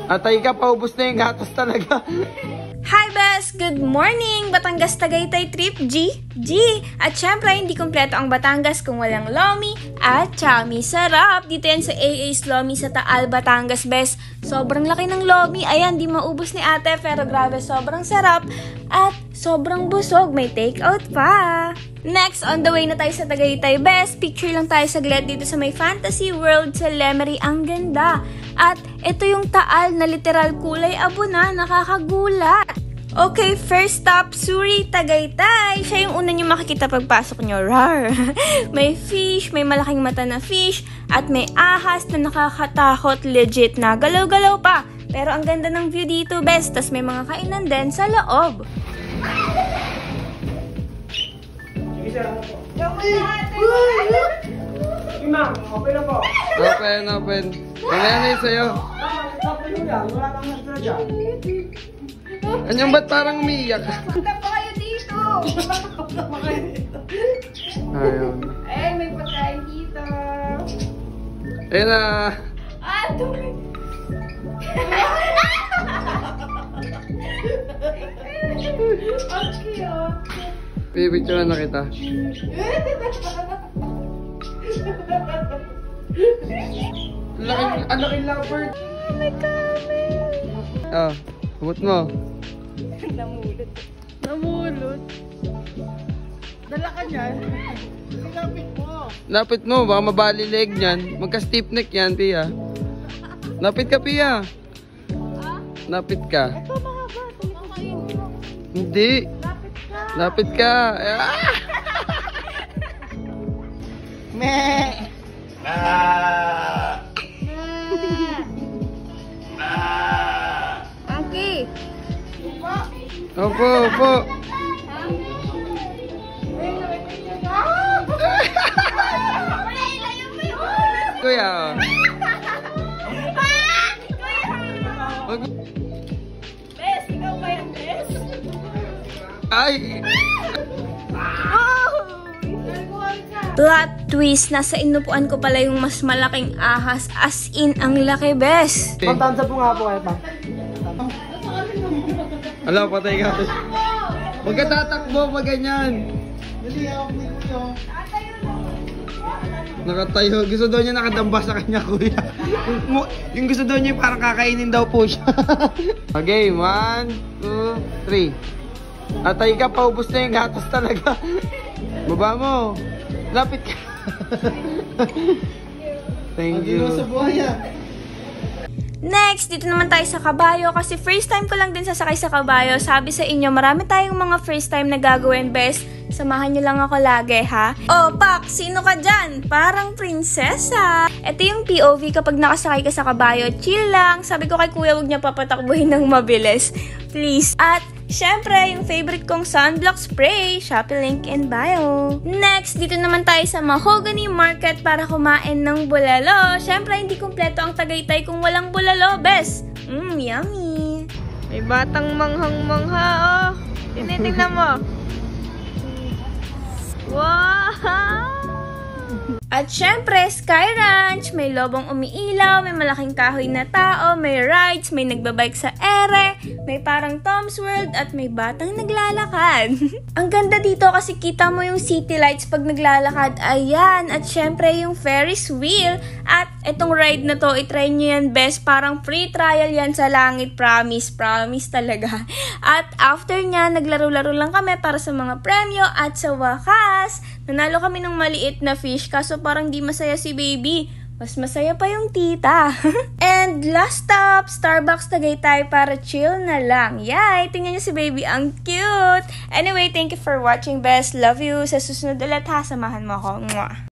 Atay ka, paubos na yung gatas talaga. Hi Bes! Good morning! Batangas Tagaytay trip, G! At syempre, hindi kompleto ang Batangas kung walang lomi at chami. Sarap! Dito yan sa AA's Lomi sa Taal, Batangas, Bes. Sobrang laki ng lomi. Ayan, di maubos ni ate, pero grabe, sobrang sarap. At sobrang busog. May take-out pa. Next, on the way na tayo sa Tagaytay, Bes. Picture lang tayo saglit dito sa may Fantasy World sa Lemery. Ang ganda! At ito yung Taal na literal kulay abo na, nakakagulat. Okay, first stop, Suri, Tagaytay. Siya yung una nyo makikita pagpasok nyo. Rar! May fish, may malaking mata na fish, at may ahas na nakakatakot, legit na galaw-galaw pa. Pero ang ganda ng view dito, best. Tas may mga kainan din sa loob. Open. Mamaya na yun sa'yo. Anyong ba't parang umiiyak? Punta pa kayo dito! Ayun. Ay, may pagkain dito. Ayun na. Tuloy. Okay, Pipicturean na kita. Ang laking leopard. Oh my God. Ah, hubot mo. Namulot. Dala ka niyan. Lapit mo. Lapit mo, baka mabali leg niyan. Magka-stiff neck yan, Pia. Lapit ka, Pia. Lapit ka. Ito mahaba. Tumikain. Hindi. Lapit ka. Ah! Meh. Okay. Opo. Kuya. Bes, ikaw ba yan, Bes? Ay! Plot twist, nasa inupuan ko pala yung mas malaking ahas. As in, ang laki, Bes. Pagtansa po nga po kayo pa. Alam, patay ka. Huwag ka tatakbo, pag ganyan. Dali ako ni Kuya. Nakatayo. Gusto daw niya nakadamba sa kanya, kuya. Yung gusto daw niya parang kakainin daw po siya. Okay, 1, 2, 3. Atay ka, paubos na yung gatas talaga. Baba mo. Lapit ka. Thank you. Sa buhay ah. Next, dito naman tayo sa kabayo kasi first time ko lang din sasakay sa kabayo. Sabi sa inyo, marami tayong mga first time na gagawin, best. Samahan nyo lang ako lagi, ha? Oh, Pak, sino ka dyan? Parang prinsesa. Ito yung POV kapag nakasakay ka sa kabayo. Chill lang. Sabi ko kay kuya, huwag niya papatakbuhin ng mabilis. Please. At syempre, yung favorite kong sunblock spray. Shopee link in bio. Next, dito naman tayo sa Mahogany Market para kumain ng bulalo. Syempre, hindi kumpleto ang Tagaytay kung walang bulalo, bes. Yummy. May batang manghang-mangha, oh. Tinitingnan mo. Wow! At syempre, Sky Ranch, may lobong umiilaw, may malaking kahoy na tao, may rides, may nagbabike sa ere, may parang Tom's World, at may batang naglalakad. Ang ganda dito kasi kita mo yung city lights pag naglalakad. Ayan, at syempre yung Ferris wheel. At itong ride na to, itry nyo yan, best. Parang free trial yan sa langit, promise talaga. At after nya, naglaro-laro lang kami para sa mga premyo, at sa wakas, nanalo kami ng maliit na fish, kaso parang di masaya si baby. Mas masaya pa yung tita. And last stop, Starbucks Tagaytay para chill na lang. Yay! Tingnan niyo si baby, ang cute! Anyway, thank you for watching, best. Love you. Sa susunod ulit ha, samahan mo ako. Mwah!